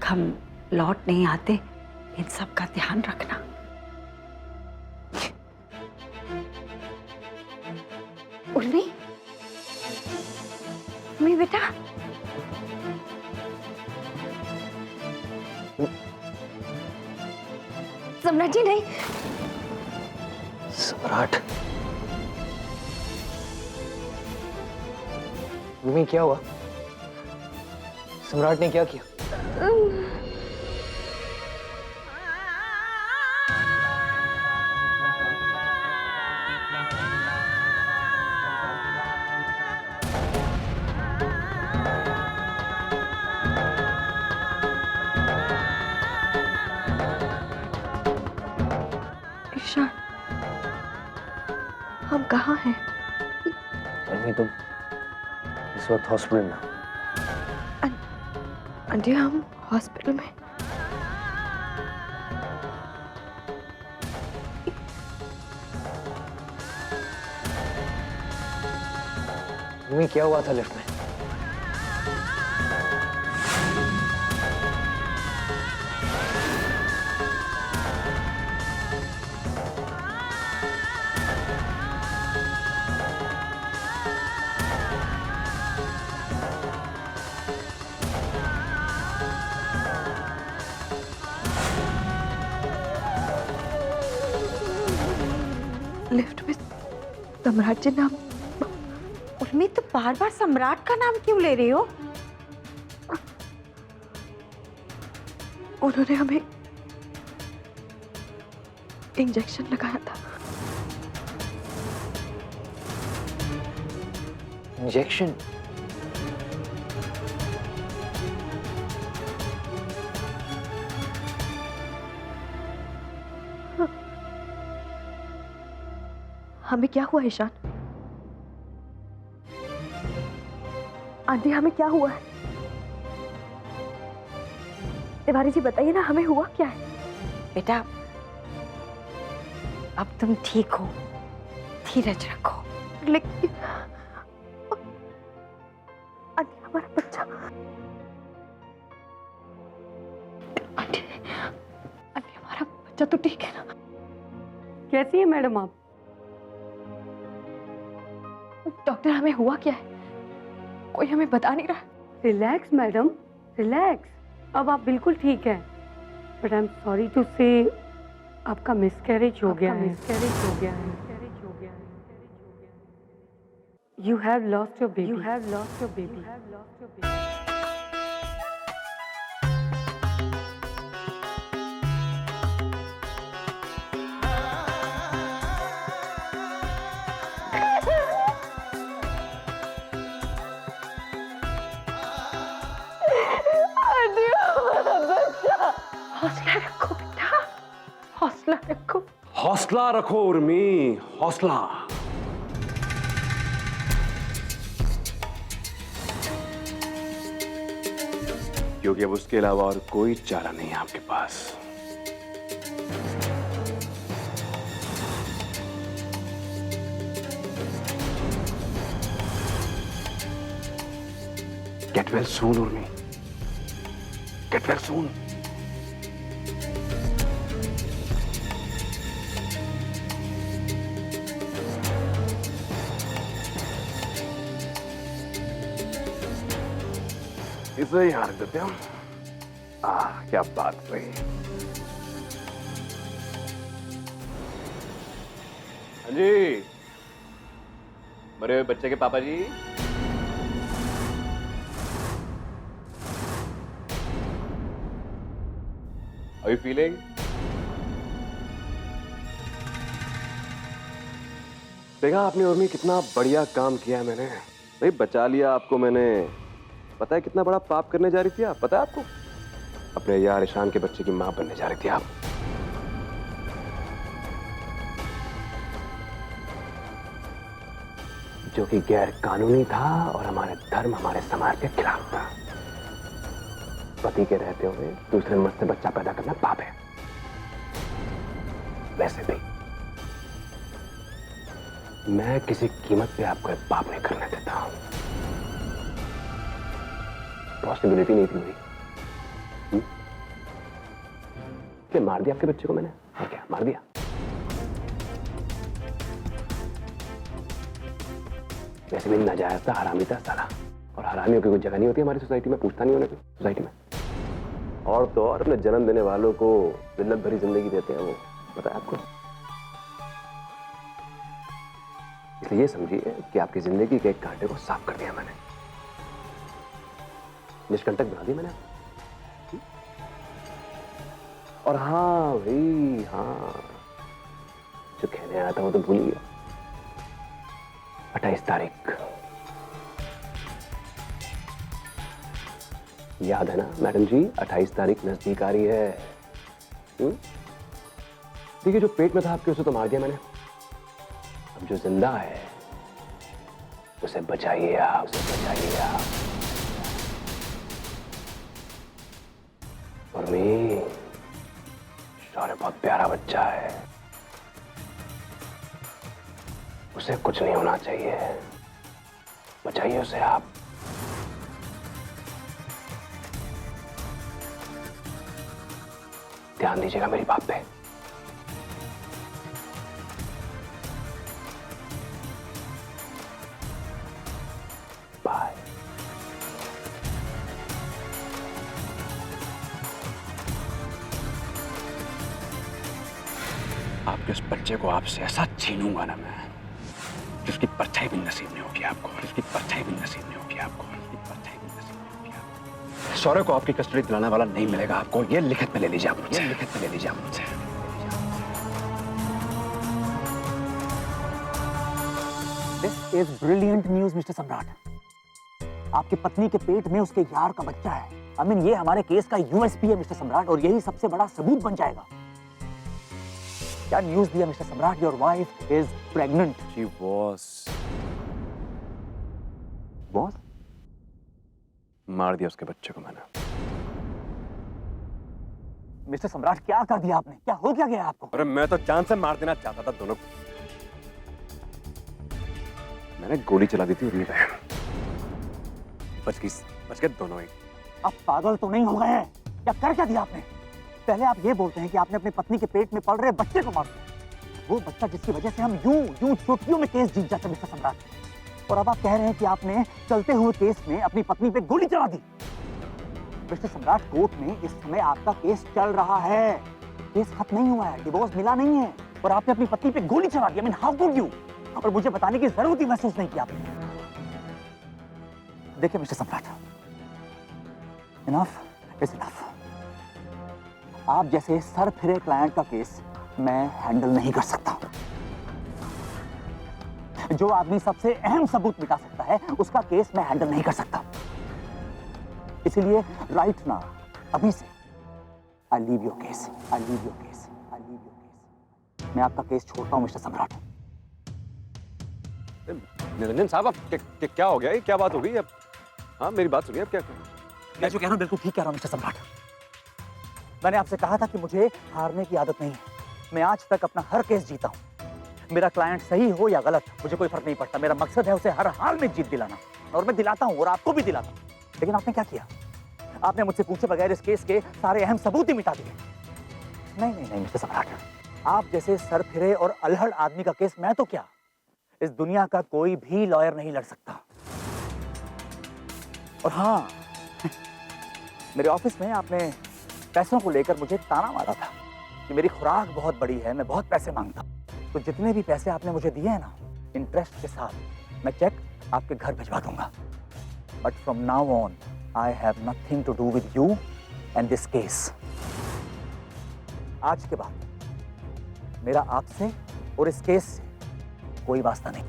हम लौट नहीं आते इन सब का ध्यान रखना। उर्मी, उर्मी बेटा, सम्राट जी नहीं। सम्राट, उर्मी क्या हुआ? सम्राट ने क्या किया? ईशान, हम कहाँ हैं? उर्मी, तुम इस वक्त हॉस्पिटल में हो। आंटी, हम हॉस्पिटल में? उर्मी, क्या हुआ था लिफ्ट में? लिफ्ट में सम्राट जी नाम। उर्मी, तो बार बार सम्राट का नाम क्यों ले रही हो? उन्होंने हमें इंजेक्शन लगाया था। इंजेक्शन? हमें क्या हुआ ईशान? आंटी, हमें क्या हुआ है? तिवारी जी बताइए ना, हमें हुआ क्या है? बेटा, अब तुम ठीक हो, धीरज रखो। लेकिन आंटी, हमारा बच्चा। आंटी, आंटी, हमारा बच्चा तो ठीक है ना? कैसी है मैडम आप? डॉक्टर, हमें हुआ क्या है? कोई हमें बता नहीं रहा। Relax madam, relax. अब आप बिल्कुल ठीक हैं। But I am sorry to say आपका मिसकैरेज हो गया है। मिसकैरेज हो गया है। You have lost your baby. You have lost your baby. हौसला रखो बेटा, हौसला रखो। हौसला रखो उर्मी, हौसला। क्योंकि अब उसके अलावा और कोई चारा नहीं है आपके पास। Get well soon, Urmi. Get well soon। इसे यहाँ रख देते हम। क्या बात रही। हाँ जी, मरे हुए बच्चे के पापा जी। How you feeling? देखा आपने उर्मी, कितना बढ़िया काम किया मैंने। भाई बचा लिया आपको मैंने। पता है कितना बड़ा पाप करने जा रही थी आप? पता है आपको? अपने यार ईशान के बच्चे की मां बनने जा रही थी आप। जो कि गैर कानूनी था और हमारे धर्म, हमारे समाज के खिलाफ था। पति के रहते हुए दूसरे मर्द से बच्चा पैदा करना पाप है। वैसे भी मैं किसी कीमत पे आपको एक पाप नहीं करने देता हूं। पॉसिबिलिटी नहीं थी मेरी। क्या मार दिया आपके बच्चे को मैंने? और क्या मार दिया? वैसे भी नाजायज था, हरामी था साला। और हरामियों की कोई जगह नहीं होती हमारी सोसाइटी में, पूछता नहीं होने कोई सोसाइटी में। और तो और अपने जन्म देने वालों को जिल्लत भरी जिंदगी देते हैं वो, पता है आपको? इसलिए ये समझिए कि आपकी जिंदगी के एक कांटे को साफ कर दिया मैंने, निष्कंटक बना दिया मैंने। और हाँ भाई हाँ, जो कहने आया था वो तो भूल गया। 28 तारीख याद है ना मैडम जी? 28 तारीख नजदीक आ रही है। देखिए जो पेट में था आपके उसे तो मार दिया मैंने, अब जो जिंदा है उसे बचाइए आप, उसे बचाइए आप। और मैं शौर्य बहुत प्यारा बच्चा है, उसे कुछ नहीं होना चाहिए, बचाइए उसे आप। ध्यान दीजिएगा मेरी बात पे। बाय। आपके उस बच्चे को आपसे ऐसा छीनूंगा ना मैं, जिसकी परछाई भी नसीब नहीं होगी आपको, जिसकी परछाई भी नसीब नहीं होगी आपको, जिसकी परछाई भी नसीब नहीं होगी आपको। शौर्य को आपकी कस्टडी दिलाने वाला नहीं मिलेगा आपको, ये लिखित में ले लीजिए आप मुझसे, ये लिखित में ले लीजिए आप मुझसे। This is brilliant news mister सम्राट। आपकी पत्नी के पेट में उसके यार का बच्चा है। आई मीन ये हमारे केस का यूएसपी है मिस्टर सम्राट, और यही सबसे बड़ा सबूत बन जाएगा। क्या न्यूज दिया मिस्टर सम्राट? Your wife is pregnant. She was. Boss मार दिया उसके बच्चे को मैंने। मिस्टर सम्राट क्या कर दिया आपने? क्या हो क्या गया आपको? अरे मैं तो जान से मार देना चाहता था दोनों को। मैंने गोली चला दी थी उर्मी पे, बच गए दोनों ही। आप पागल तो नहीं हो गए हैं? क्या दिया आपने? पहले आप ये बोलते हैं कि आपने अपनी पत्नी के पेट में पल रहे बच्चे को मार दिया, वो बच्चा जिसकी वजह से हम यूं चुटकियों में केस जीत जाते मिस्टर सम्राट। और अब आप कह रहे हैं कि आपने चलते हुए केस में अपनी पत्नी पे गोली चला दी। मिस्टर सम्राट, कोर्ट में इस समय आपका केस चल रहा है, केस खत्म नहीं हुआ है, डिवोर्स मिला नहीं है, और आपने अपनी पत्नी पे गोली चला दी। I mean how could you? और मुझे बताने की जरूरत ही महसूस नहीं की आपने। देखिए मिस्टर सम्राट, इनफ इज इनफ। आप जैसे सर फिरे क्लाइंट का केस मैं हैंडल नहीं कर सकता। जो आदमी सबसे अहम सबूत मिटा सकता है उसका केस मैं हैंडल नहीं कर सकता। इसलिए राइट नाउ, अभी से I leave your case, I leave your case, I leave your case. मैं आपका केस छोड़ता हूं मिस्टर सम्राट। निरंजन साहब, अब क्या हो गया? ये क्या बात हो गई? अब हाँ मेरी बात सुनिए। अब क्या मैं जो कह रहा हूं बिल्कुल ठीक कह रहा हूं मिस्टर सम्राट। मैंने आपसे कहा था कि मुझे हारने की आदत नहीं है। मैं आज तक अपना हर केस जीता हूं। मेरा क्लाइंट सही हो या गलत मुझे कोई फर्क नहीं पड़ता। मेरा मकसद है उसे हर हाल में जीत दिलाना, और मैं दिलाता हूं, और आपको भी दिलाता हूं। लेकिन आपने क्या किया? आपने मुझसे पूछे बगैर इस केस के सारे अहम सबूत ही मिटा दिए। नहीं नहीं नहीं मिस्टर सम्राट, आप जैसे सर फिरे और अल्हड़ आदमी का केस मैं तो क्या, इस दुनिया का कोई भी लॉयर नहीं लड़ सकता। और हाँ, मेरे ऑफिस में आपने पैसों को लेकर मुझे ताना मारा था कि मेरी खुराक बहुत बड़ी है, मैं बहुत पैसे मांगता हूं। तो जितने भी पैसे आपने मुझे दिए हैं ना, इंटरेस्ट के साथ, मैं चेक आपके घर भिजवा दूंगा। But from now on I have nothing to do with you and this case. आज के बाद मेरा आपसे और इस केस से कोई वास्ता नहीं।